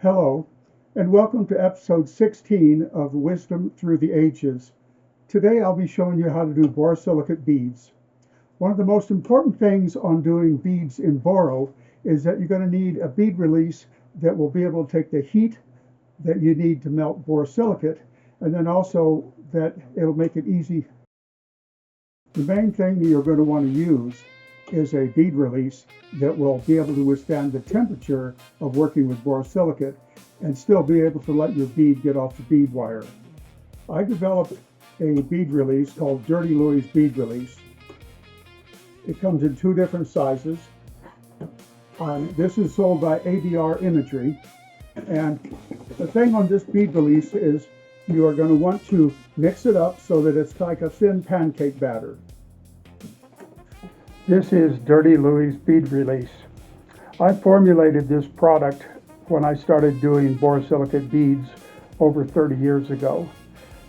Hello, and welcome to episode 16 of Wisdom Through the Ages. Today I'll be showing you how to do borosilicate beads. One of the most important things on doing beads in Boro is that you're going to need a bead release that will be able to take the heat that you need to melt borosilicate, and then also that it'll make it easy. The main thing that you're going to want to use is a bead release that will be able to withstand the temperature of working with borosilicate and still be able to let your bead get off the bead wire. I developed a bead release called Dirty Louie's bead release. It comes in two different sizes. This is sold by ABR Imagery, and the thing on this bead release is you are going to want to mix it up so that it's like a thin pancake batter. This is Dirty Louie's bead release. I formulated this product when I started doing borosilicate beads over 30 years ago.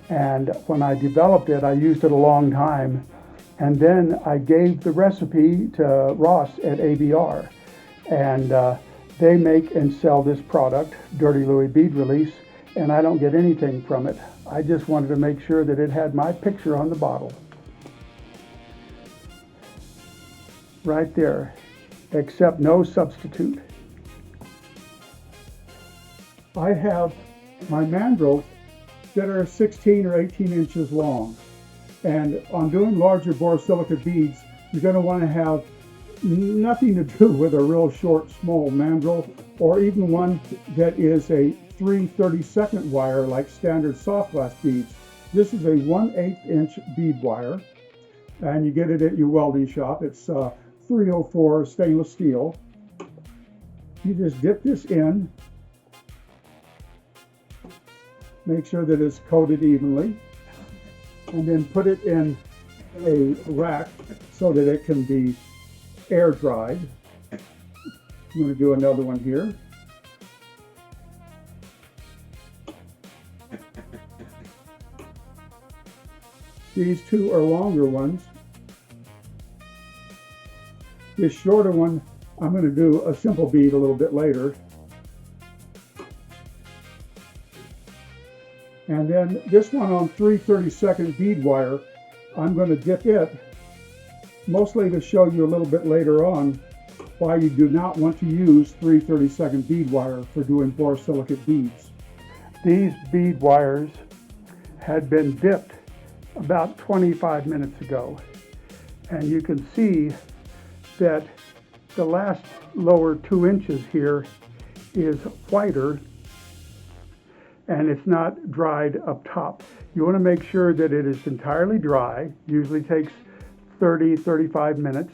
And when I developed it, I used it a long time. And then I gave the recipe to Ross at ABR. And they make and sell this product, Dirty Louie bead release, and I don't get anything from it. I just wanted to make sure that it had my picture on the bottle. Right there, except no substitute. I have my mandrels that are 16 or 18 inches long. And on doing larger borosilicate beads, you're going to want to have nothing to do with a real short, small mandrel, or even one that is a 3/32 wire like standard soft glass beads. This is a 1/8 inch bead wire, and you get it at your welding shop. It's 304 stainless steel. You just dip this in, make sure that it's coated evenly, and then put it in a rack so that it can be air dried. I'm going to do another one here. These two are longer ones. This shorter one, I'm going to do a simple bead a little bit later. And then this one on 3/32 bead wire, I'm going to dip it, mostly to show you a little bit later on why you do not want to use 3/32 bead wire for doing borosilicate beads. These bead wires had been dipped about 25 minutes ago, and you can see that the last lower 2 inches here is whiter and it's not dried up top. You want to make sure that it is entirely dry. Usually takes 30-35 minutes,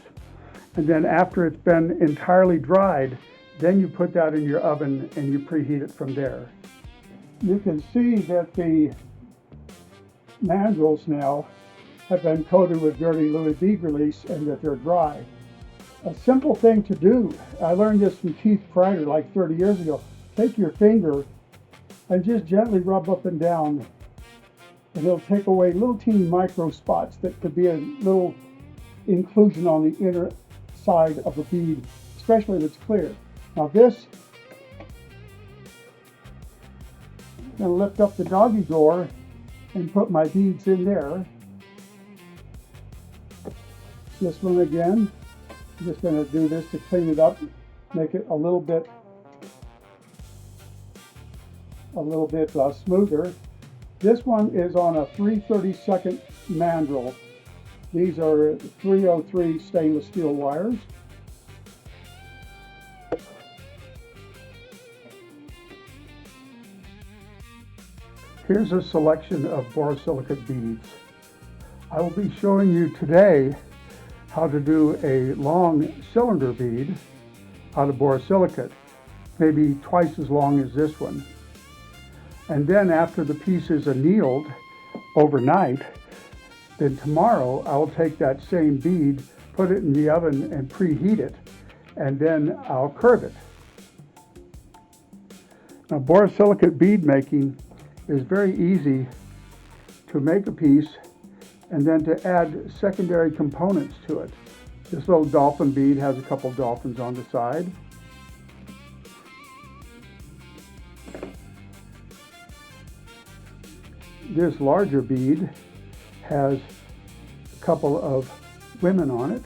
and then after it's been entirely dried, then you put that in your oven and you preheat it from there. You can see that the mandrels now have been coated with Dirty Louie bead release and that they're dry. A simple thing to do, I learned this from Keith Kreider like 30 years ago. Take your finger and just gently rub up and down, and it'll take away little teeny micro spots that could be a little inclusion on the inner side of a bead, especially if it's clear. Now this, I'm going to lift up the doggy drawer and put my beads in there. This one again, I'm just going to do this to clean it up, make it a little bit smoother. This one is on a 3/32 mandrel. These are 303 stainless steel wires. Here's a selection of borosilicate beads. I will be showing you today how to do a long cylinder bead out of borosilicate, maybe twice as long as this one. And then after the piece is annealed overnight, then tomorrow I'll take that same bead, put it in the oven and preheat it, and then I'll curve it. Now borosilicate bead making is very easy to make a piece and then to add secondary components to it. This little dolphin bead has a couple dolphins on the side. This larger bead has a couple of women on it.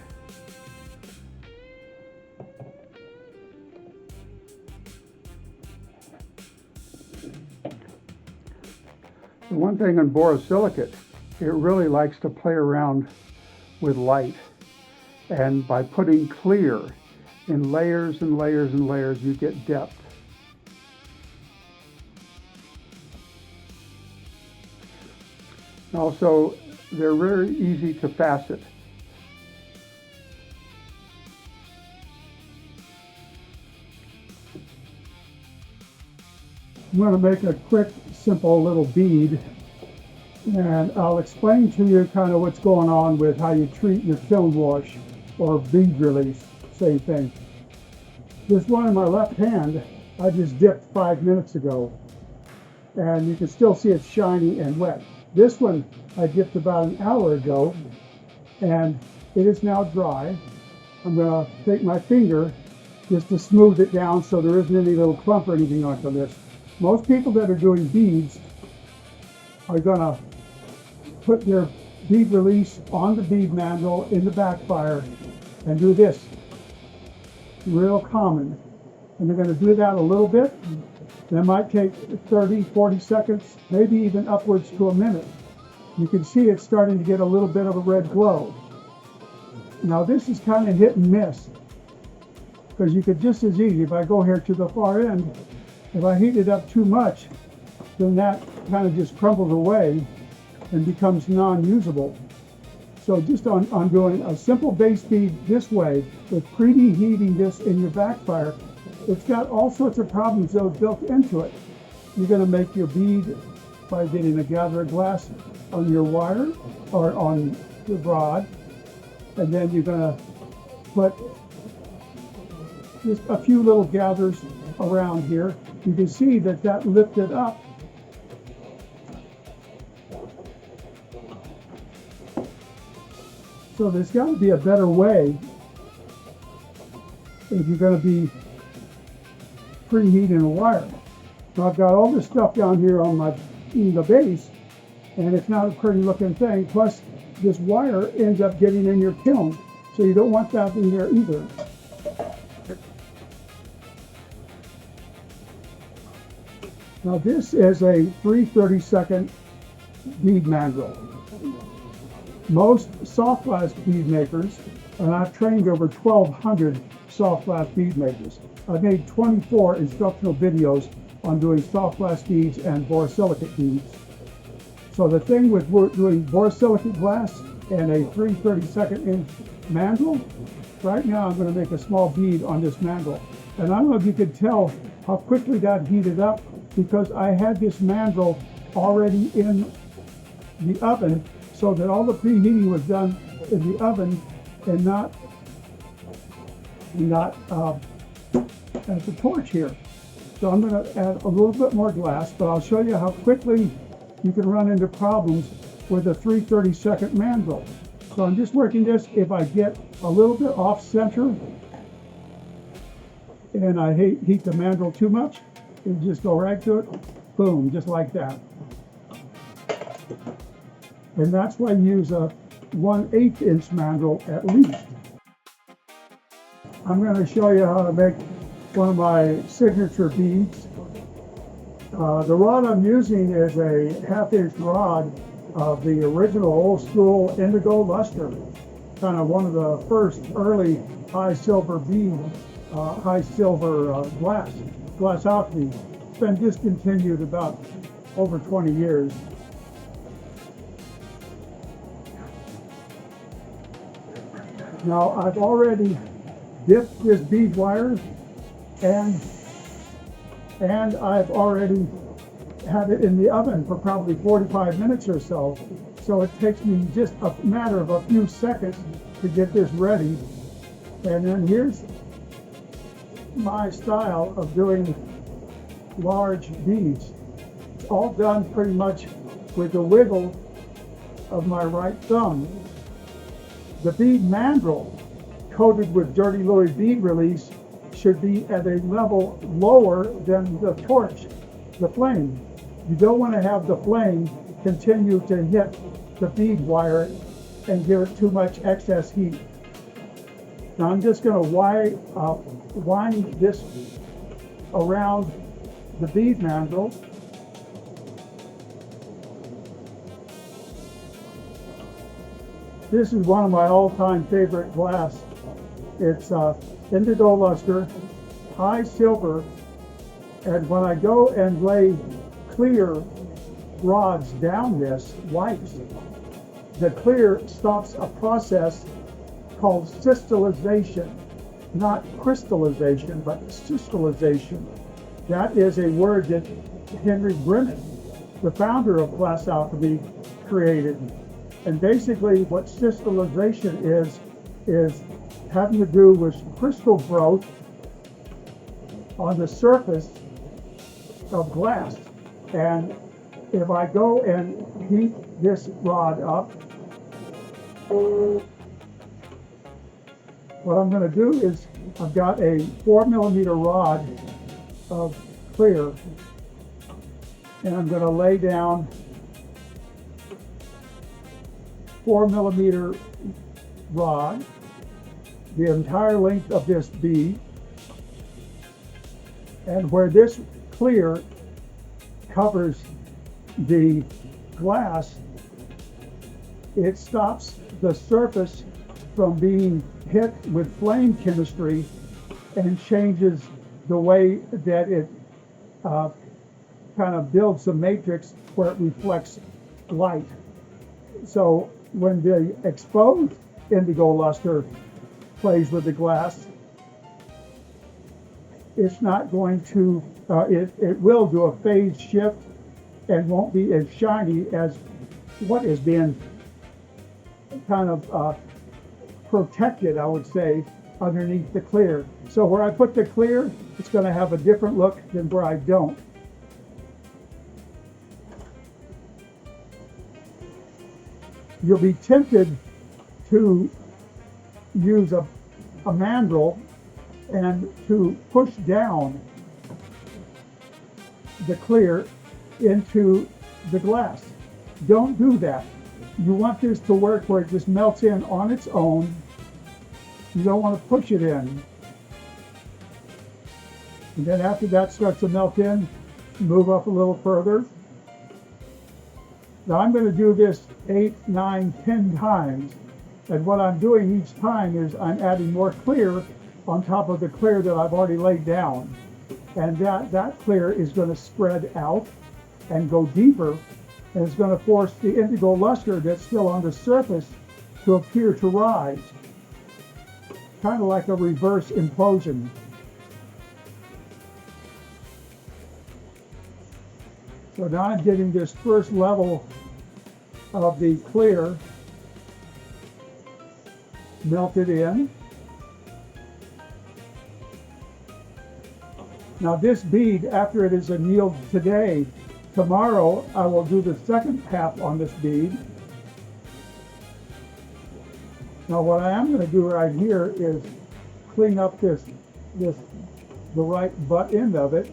The one thing in borosilicate, it really likes to play around with light. And by putting clear in layers and layers and layers, you get depth. Also, they're very easy to facet. I'm going to make a quick, simple little bead, and I'll explain to you kind of what's going on with how you treat your kiln wash or bead release, same thing. This one in my left hand, I just dipped 5 minutes ago, and you can still see it's shiny and wet. This one I dipped about an hour ago, and it is now dry. I'm going to take my finger just to smooth it down so there isn't any little clump or anything onto this. Most people that are doing beads are going to put their bead release on the bead mandrel in the backfire and do this. Real common. And they're going to do that a little bit. That might take 30, 40 seconds, maybe even upwards to a minute. You can see it's starting to get a little bit of a red glow. Now this is kind of hit and miss, because you could just as easy, if I go here to the far end, if I heat it up too much, then that kind of just crumbles away and becomes non-usable. So just on doing a simple base bead this way, with preheating this in your backfire, it's got all sorts of problems that are built into it. You're going to make your bead by getting a gatherer glass on your wire or on the rod, and then you're going to put just a few little gathers around here. You can see that that lifted up. So there's got to be a better way if you're going to be preheating a wire. So I've got all this stuff down here on the base, and it's not a pretty looking thing. Plus, this wire ends up getting in your kiln, so you don't want that in there either. Now this is a 3/32 bead mandrel. Most soft glass bead makers, and I've trained over 1,200 soft glass bead makers. I've made 24 instructional videos on doing soft glass beads and borosilicate beads. So the thing with doing borosilicate glass and a 3/32 inch mandrel, right now I'm going to make a small bead on this mandrel. And I don't know if you could tell how quickly that heated up, because I had this mandrel already in the oven, so that all the preheating was done in the oven and not at the torch here. So I'm going to add a little bit more glass, but I'll show you how quickly you can run into problems with a 3/32 mandrel. So I'm just working this. If I get a little bit off center and I heat the mandrel too much, you just go right to it, boom, just like that. And that's why I use a 1/8 inch mandrel at least. I'm going to show you how to make one of my signature beads. The rod I'm using is a 1/2 inch rod of the original old school indigo luster, kind of one of the first early high silver bead, glass alchemy. It's been discontinued about over 20 years. Now I've already dipped this bead wire, and I've already had it in the oven for probably 45 minutes or so. So it takes me just a matter of a few seconds to get this ready. And then here's my style of doing large beads. It's all done pretty much with the wiggle of my right thumb. The bead mandrel, coated with Dirty Louie bead release, should be at a level lower than the torch, the flame. You don't want to have the flame continue to hit the bead wire and give it too much excess heat. Now I'm just going to wind this around the bead mandrel. This is one of my all-time favorite glass. It's indigo luster, high silver, and when I go and lay clear rods down this white, the clear stops a process called crystallization, not crystallization, but crystallization. That is a word that Henry Grimmett, the founder of glass alchemy, created. And basically what crystallization is having to do with crystal growth on the surface of glass. And if I go and heat this rod up, what I'm going to do is I've got a 4mm rod of clear, and I'm going to lay down 4mm rod, the entire length of this bead, and where this clear covers the glass, it stops the surface from being hit with flame chemistry and changes the way that it kind of builds a matrix where it reflects light. So when the exposed indigo luster plays with the glass, it's not going to, it will do a phase shift and won't be as shiny as what is being kind of protected, I would say, underneath the clear. So where I put the clear, it's going to have a different look than where I don't. You'll be tempted to use a mandrel and to push down the clear into the glass. Don't do that. You want this to work where it just melts in on its own. You don't want to push it in. And then after that starts to melt in, move up a little further. Now I'm going to do this 8, 9, 10 times. And what I'm doing each time is I'm adding more clear on top of the clear that I've already laid down. And that clear is going to spread out and go deeper, and it's going to force the indigo luster that's still on the surface to appear to rise. Kind of like a reverse implosion. So now I'm getting this first level of the clear melted in. Now this bead, after it is annealed today, tomorrow I will do the second half on this bead. Now what I am going to do right here is clean up the right butt end of it.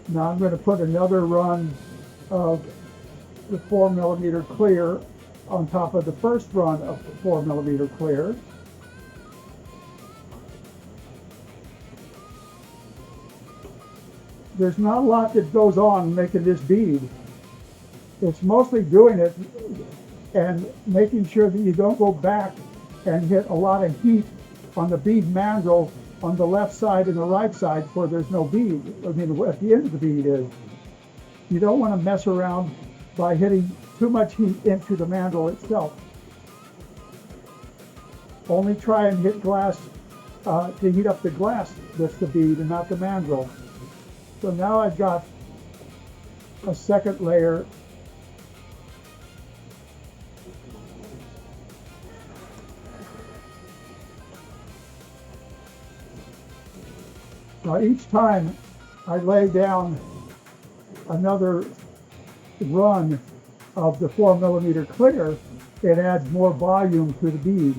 Now I'm going to put another run of the 4mm clear on top of the first run of the 4mm clear. There's not a lot that goes on making this bead. It's mostly doing it and making sure that you don't go back and hit a lot of heat on the bead mandrel on the left side and the right side where there's no bead. I mean, at the end of the bead is. You don't want to mess around by hitting too much heat into the mandrel itself. Only try and hit glass to heat up the glass that's the bead and not the mandrel. So now I've got a second layer Now each time I lay down another run of the 4mm clear, it adds more volume to the bead.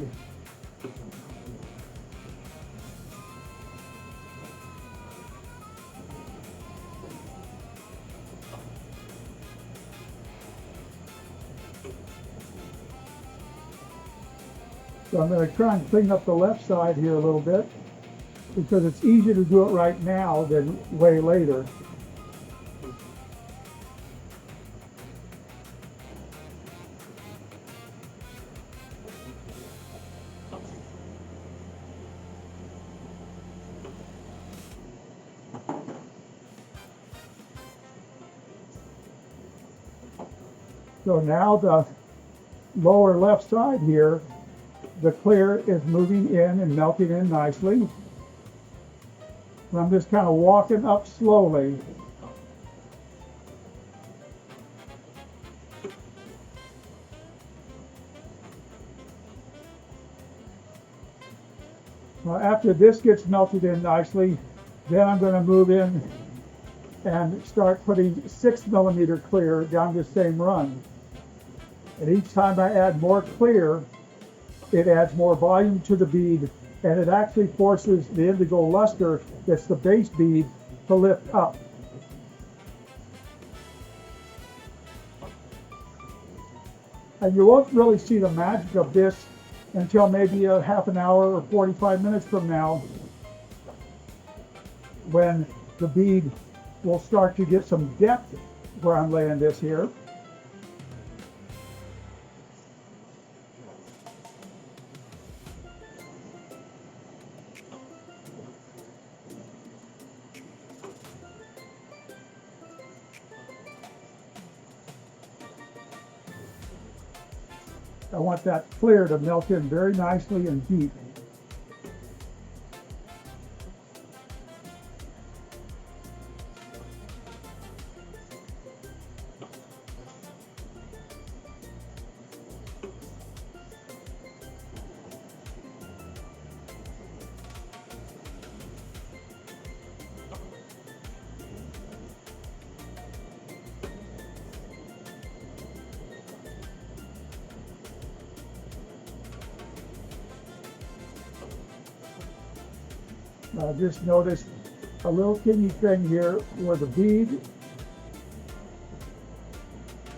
So I'm going to try and clean up the left side here a little bit, because it's easier to do it right now than way later. So now the lower left side here, the clear is moving in and melting in nicely. And I'm just kind of walking up slowly. Now after this gets melted in nicely, then I'm going to move in and start putting 6mm clear down the same run. And each time I add more clear, it adds more volume to the bead, and it actually forces the indigo luster, that's the base bead, to lift up. And you won't really see the magic of this until maybe a half an hour or 45 minutes from now, when the bead will start to get some depth where I'm laying this here. I want that clear to melt in very nicely and deep. I just noticed a little teeny thing here where the bead,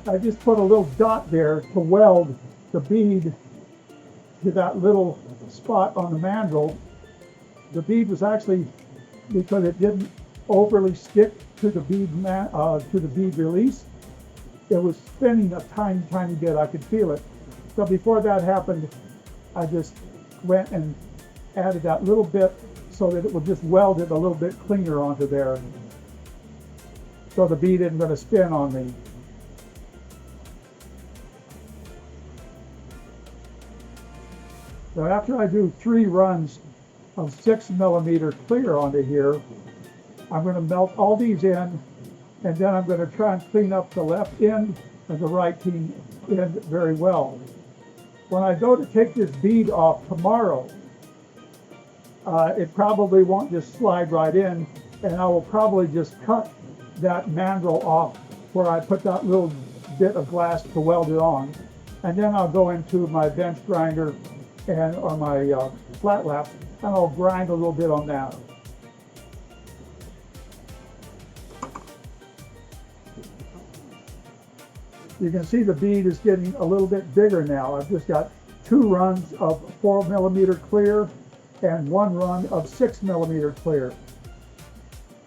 I just put a little dot there to weld the bead to that little spot on the mandrel. The bead was actually, because it didn't overly stick to the bead release, it was spinning a tiny bit. I could feel it. So before that happened, I just went and added that little bit so that it would just weld it a little bit cleaner onto there, so the bead isn't going to spin on me. So after I do 3 runs of 6mm clear onto here, I'm going to melt all these in, and then I'm going to try and clean up the left end and the right end very well. When I go to take this bead off tomorrow, it probably won't just slide right in, and I will probably just cut that mandrel off where I put that little bit of glass to weld it on, and then I'll go into my bench grinder or my flat lap, and I'll grind a little bit on that. You can see the bead is getting a little bit bigger now. I've just got 2 runs of 4mm clear and 1 run of 6mm clear.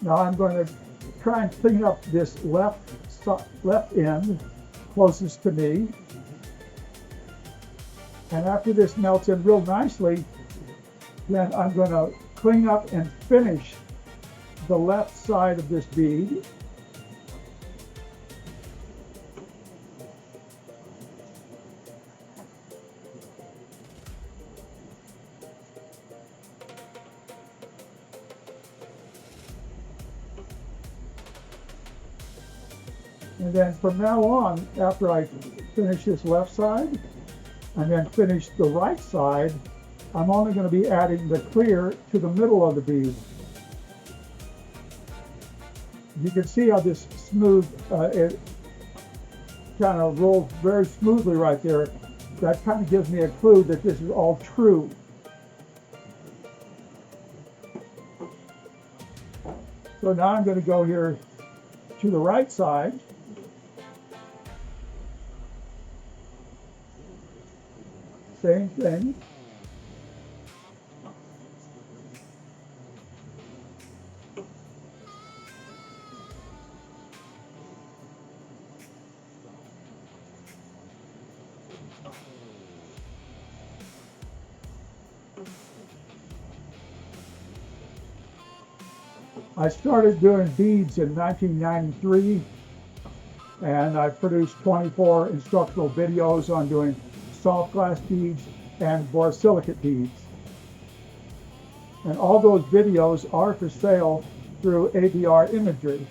Now I'm going to try and clean up this left end closest to me. And after this melts in real nicely, then I'm going to clean up and finish the left side of this bead. And then from now on, after I finish this left side and then finish the right side, I'm only going to be adding the clear to the middle of the bead. You can see how this smooth, it kind of rolls very smoothly right there. That kind of gives me a clue that this is all true. So now I'm going to go here to the right side. Same thing. I started doing beads in 1993, and I produced 24 instructional videos on doing soft glass beads and borosilicate beads. And all those videos are for sale through ABR Imagery.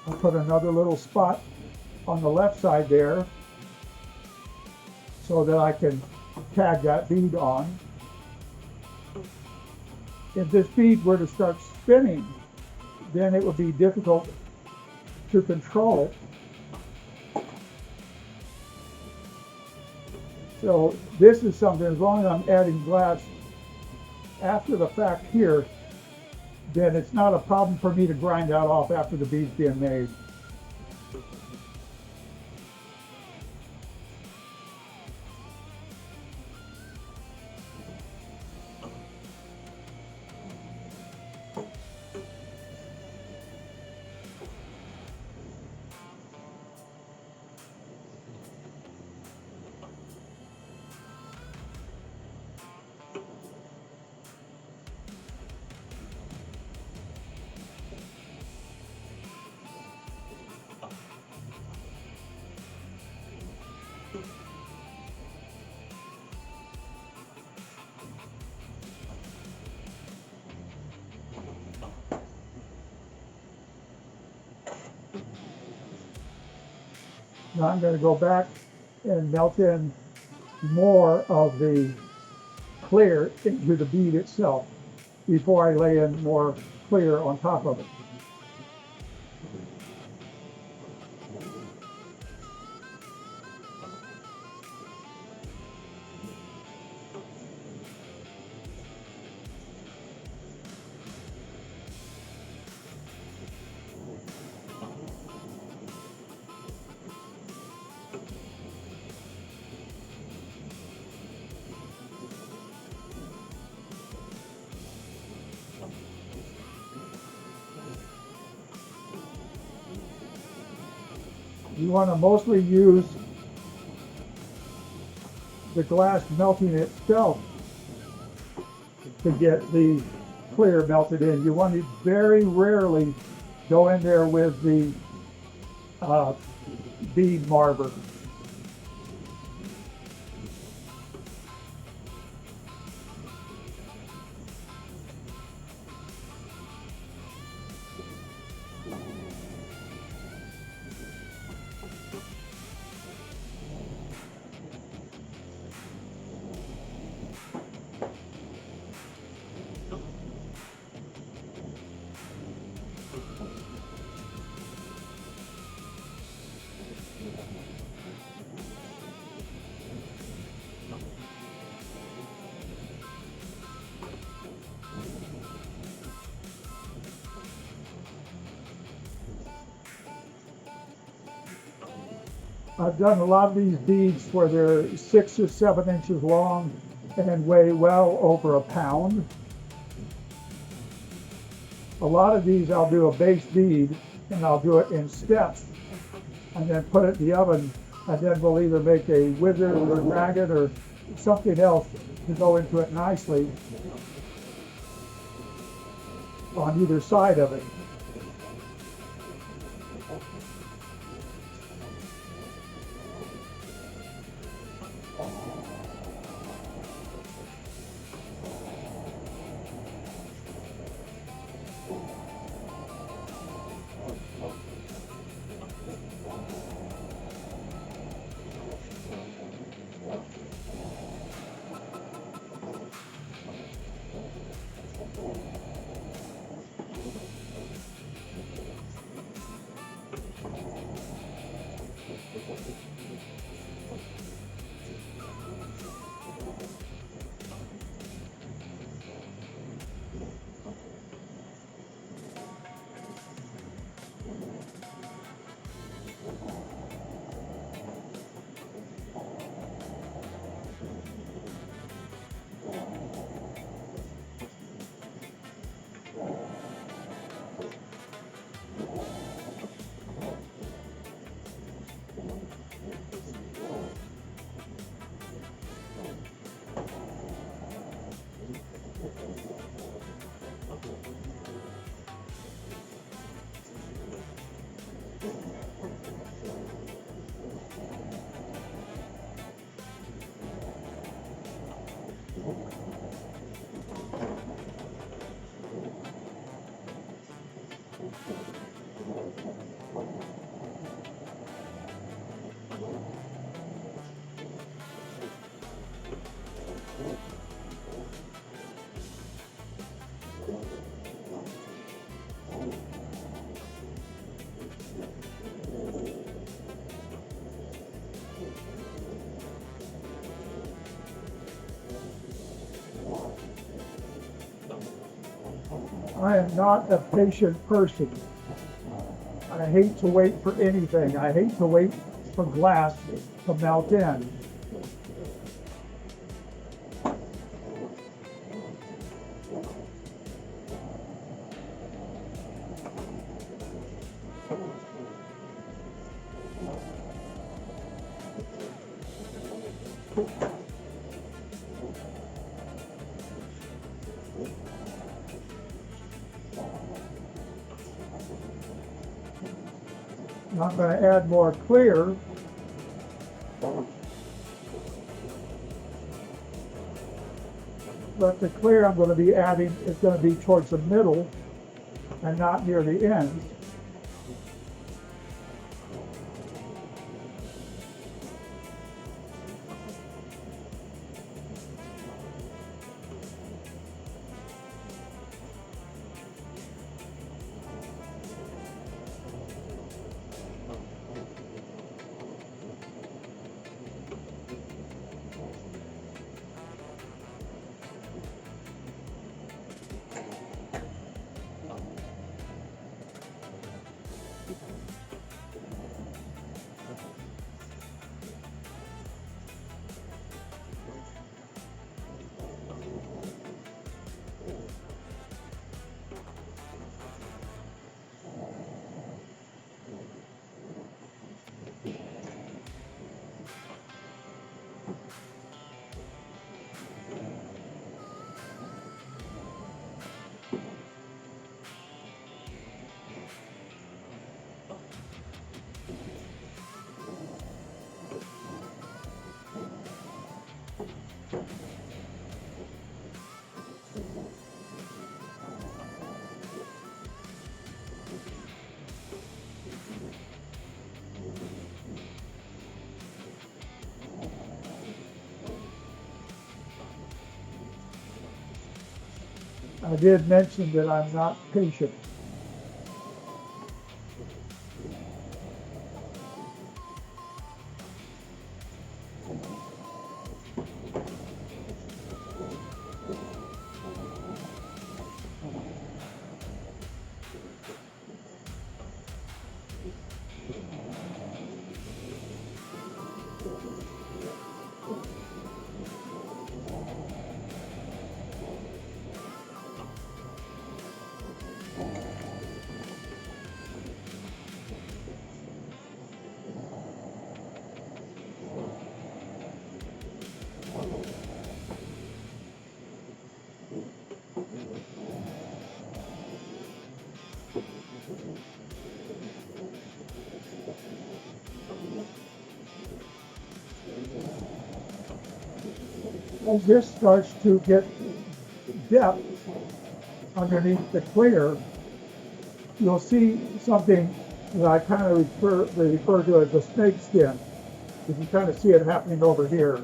I'll put another little spot on the left side there so that I can tag that bead on. If this bead were to start spinning, then it would be difficult to control. So this is something, as long as I'm adding glass after the fact here, then it's not a problem for me to grind that off after the bead's being made. Now I'm going to go back and melt in more of the clear into the bead itself before I lay in more clear on top of it. You want to mostly use the glass melting itself to get the clear melted in. You want to very rarely go in there with the bead marber. I've done a lot of these beads where they're 6 or 7 inches long and weigh well over a pound. A lot of these I'll do a base bead and I'll do it in steps and then put it in the oven, and then we'll either make a wizard or a dragon or something else to go into it nicely on either side of it. I am not a patient person. I hate to wait for anything. I hate to wait for glass to melt in. Now I'm going to add more clear. But the clear I'm going to be adding is going to be towards the middle and not near the ends. I did mention that I'm not patient. As this starts to get depth underneath the clear, you'll see something that I kind of refer to as a snake skin. You can kind of see it happening over here.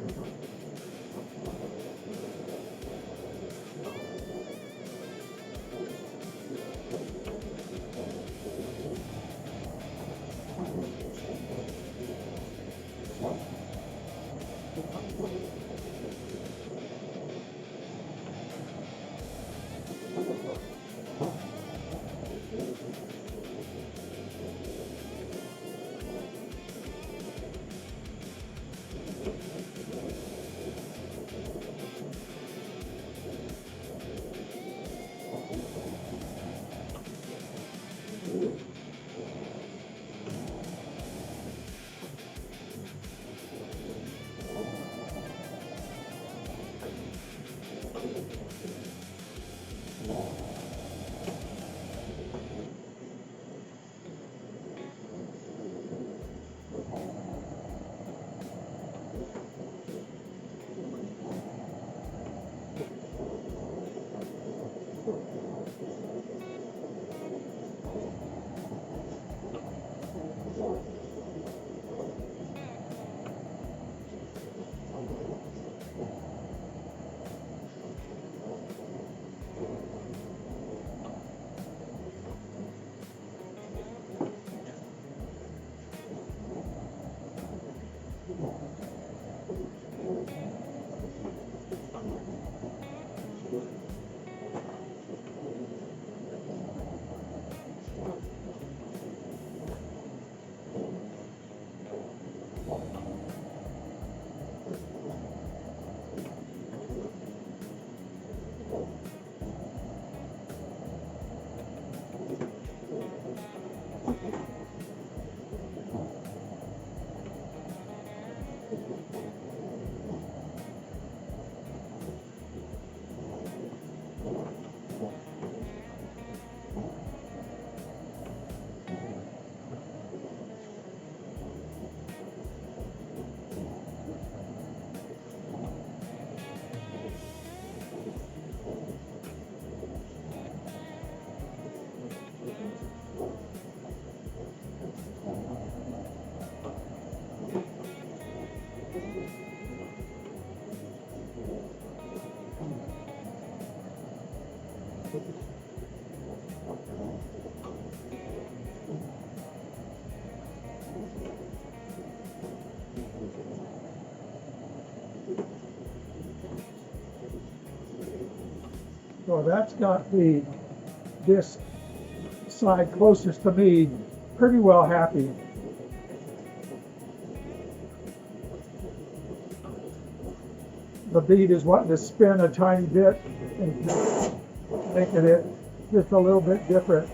So that's got this side closest to me pretty well happy. The bead is wanting to spin a tiny bit and making it just a little bit different.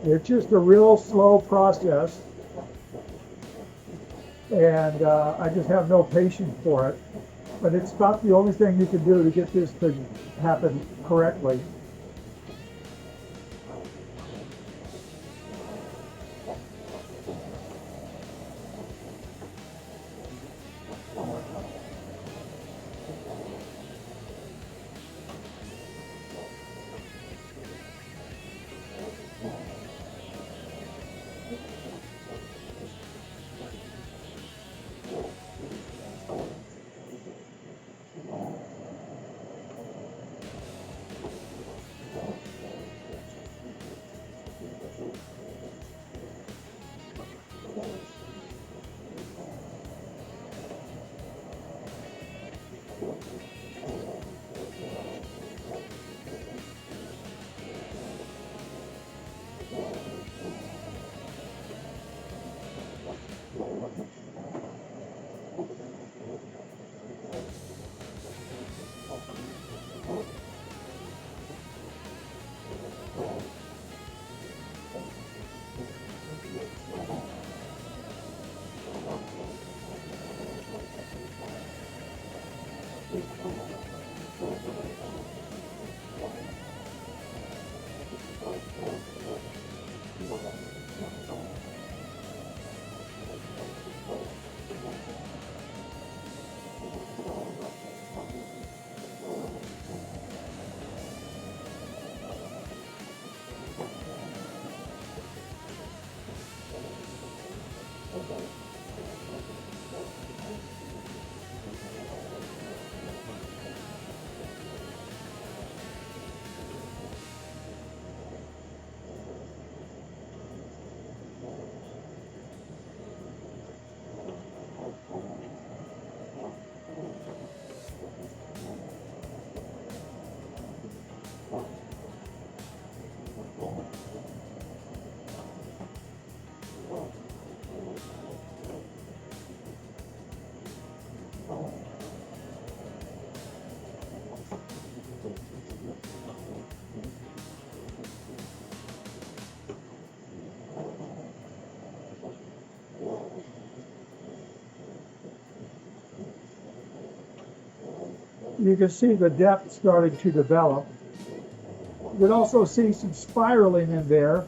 It's just a real slow process, and I just have no patience for it. But it's about the only thing you can do to get this to happen correctly. You can see the depth starting to develop. You can also see some spiraling in there,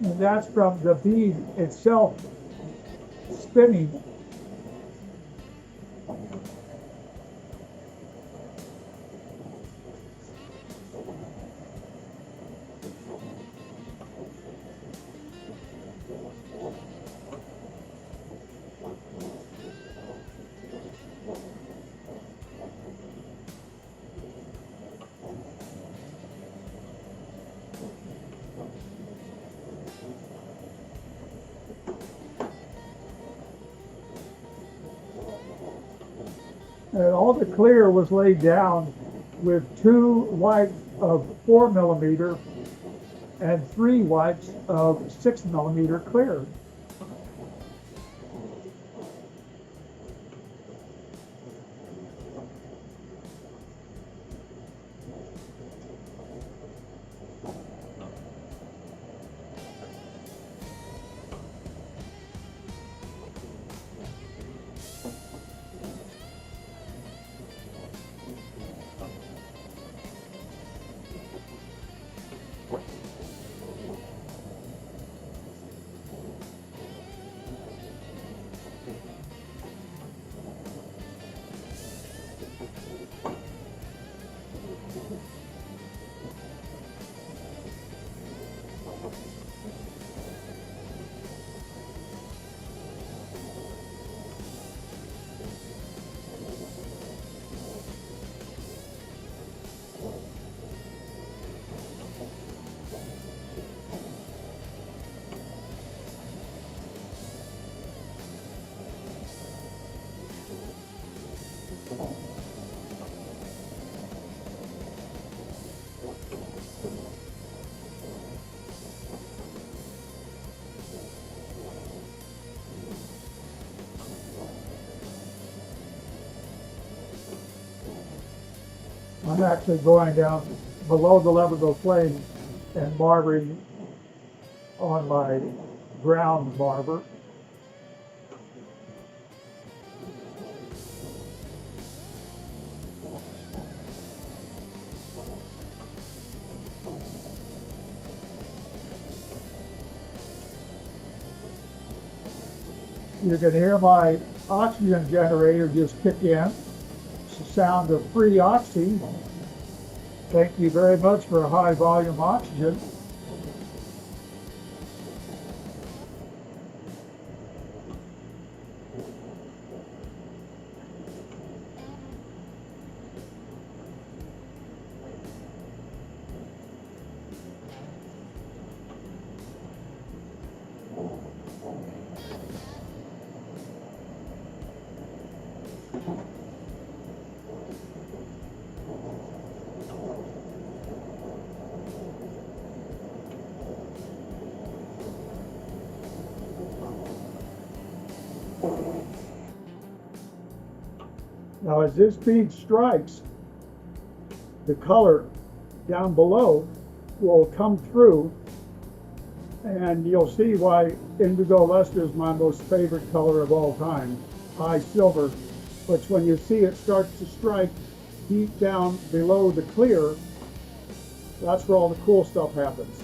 and that's from the bead itself spinning. And all the clear was laid down with 2 wipes of 4mm and 3 wipes of 6mm clear. I'm actually going down below the level of the flame and marbering on my ground marber. You can hear my oxygen generator just kick in. It's the sound of free oxy. Thank you very much for high volume oxygen. Now as this bead strikes, the color down below will come through, and you'll see why indigo luster is my most favorite color of all time, high silver. But when you see it start to strike deep down below the clear, that's where all the cool stuff happens.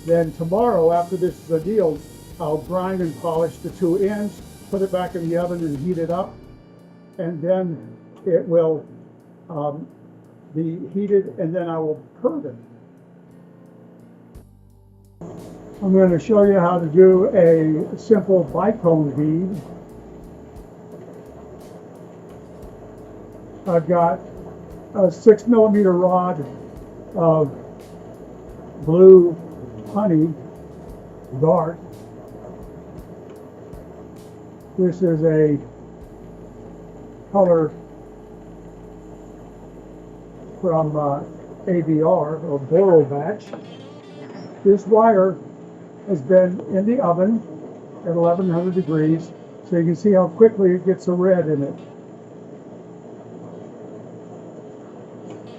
Then tomorrow, after this is annealed, I'll grind and polish the two ends, put it back in the oven and heat it up, and then it will be heated, and then I will curve it. I'm going to show you how to do a simple bicone bead. I've got a 6mm rod of blue honey dark. This is a color from ABR, or Boro batch. This wire has been in the oven at 1100 degrees, so you can see how quickly it gets a red in it.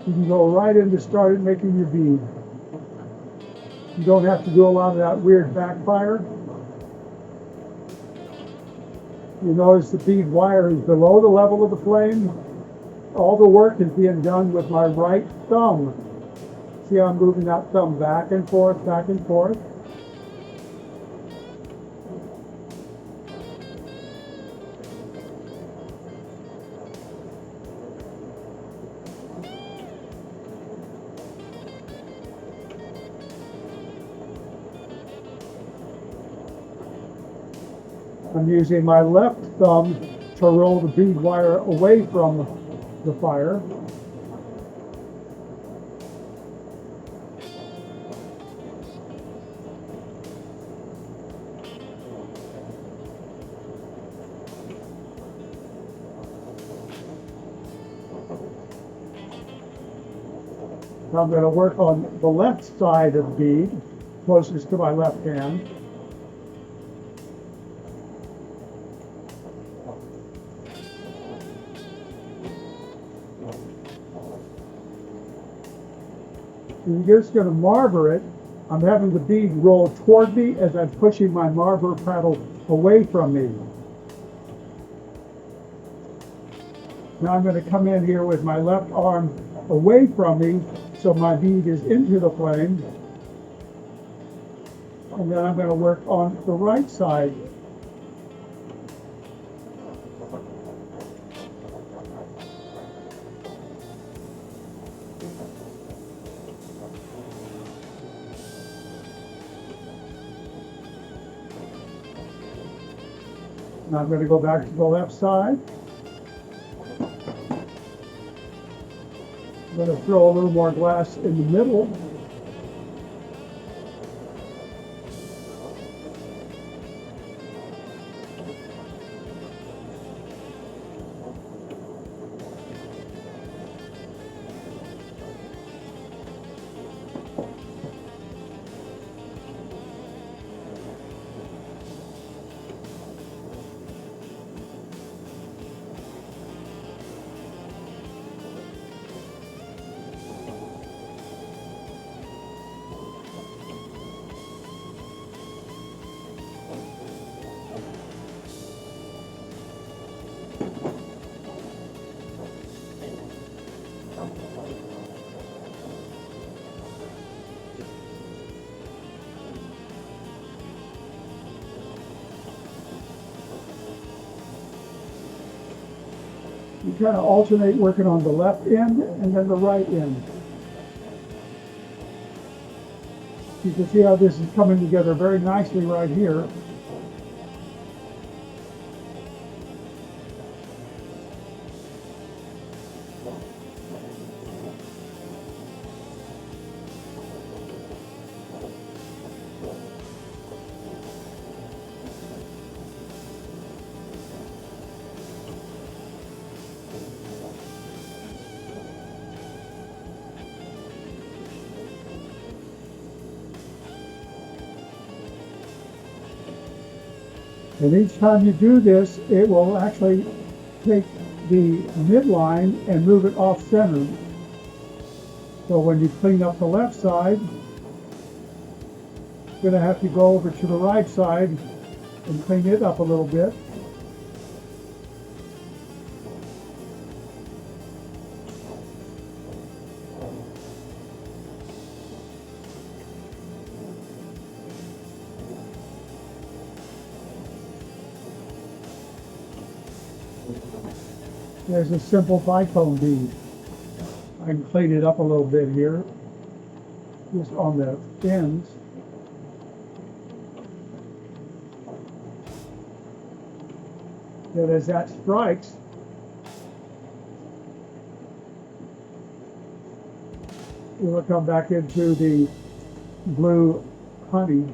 You can go right into started making your bead. You don't have to do a lot of that weird backfire. You notice the bead wire is below the level of the flame. All the work is being done with my right thumb. See how I'm moving that thumb back and forth, back and forth. I'm using my left thumb to roll the bead wire away from the fire. Now I'm going to work on the left side of the bead, closest to my left hand. You're just going to marber it. I'm having the bead roll toward me as I'm pushing my marber paddle away from me. Now I'm going to come in here with my left arm away from me so my bead is into the flame. And then I'm going to work on the right side. Now I'm going to go back to the left side. I'm going to throw a little more glass in the middle. kind of alternate working on the left end and then the right end. You can see how this is coming together very nicely right here. And each time you do this, it will actually take the midline and move it off center. So when you clean up the left side, you're going to have to go over to the right side and clean it up a little bit. There's a simple bicone bead. I can clean it up a little bit here, just on the ends. Then as that strikes, it will come back into the blue honey.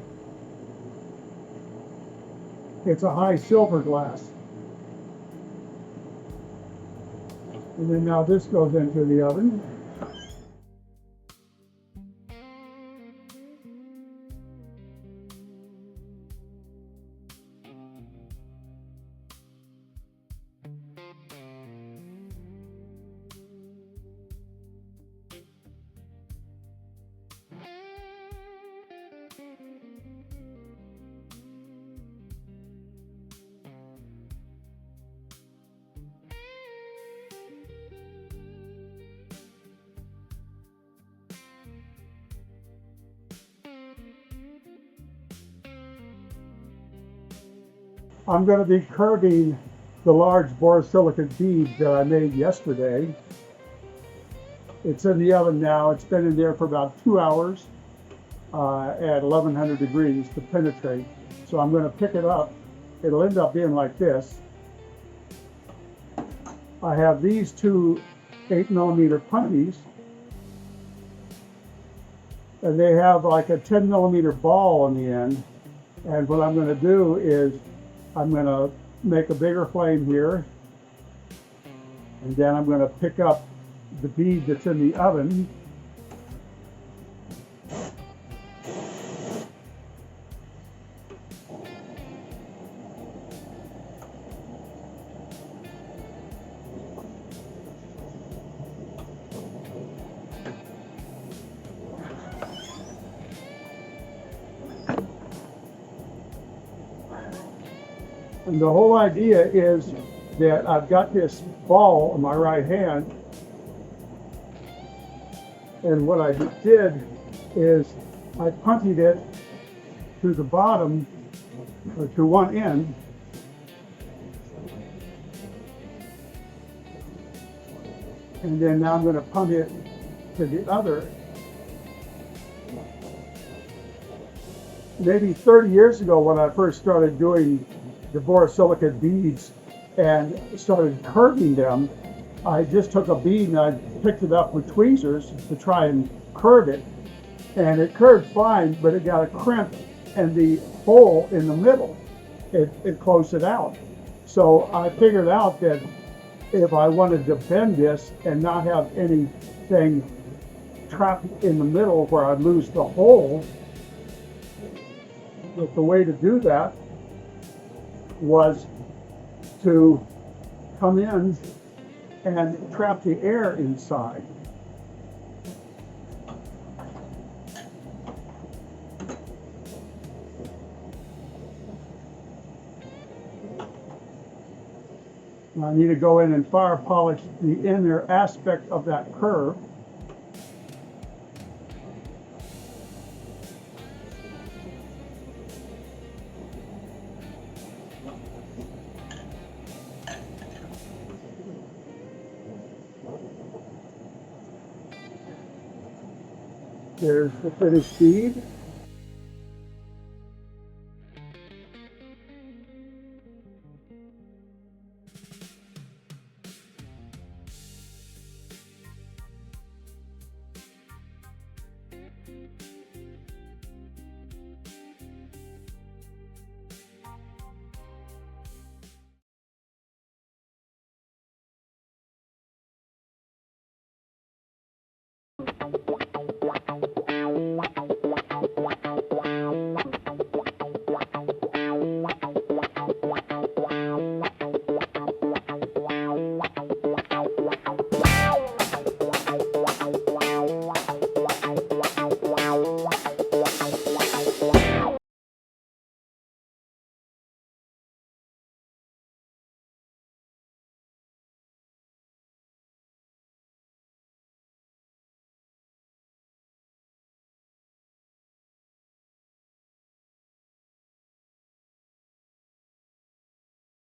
It's a high silver glass. And then now this goes into the oven. I'm going to be curving the large borosilicate bead that I made yesterday. It's in the oven now. It's been in there for about 2 hours at 1100 degrees to penetrate. So I'm going to pick it up. It'll end up being like this. I have these two 8mm punties, and they have like a 10mm ball on the end. And what I'm going to do is I'm going to make a bigger flame here, and then I'm going to pick up the bead that's in the oven. And the whole idea is that I've got this ball in my right hand, and what I did is I punted it to the bottom, or to one end, and then now I'm going to punt it to the other. Maybe 30 years ago, when I first started doing the borosilicate beads and started curving them, I just took a bead and I picked it up with tweezers to try and curve it, and it curved fine, but it got a crimp, and the hole in the middle, it closed it out. So I figured out that if I wanted to bend this and not have anything trapped in the middle where I'd lose the hole, that the way to do that was to come in and trap the air inside. I need to go in and fire polish the inner aspect of that curve. There's the finished bead.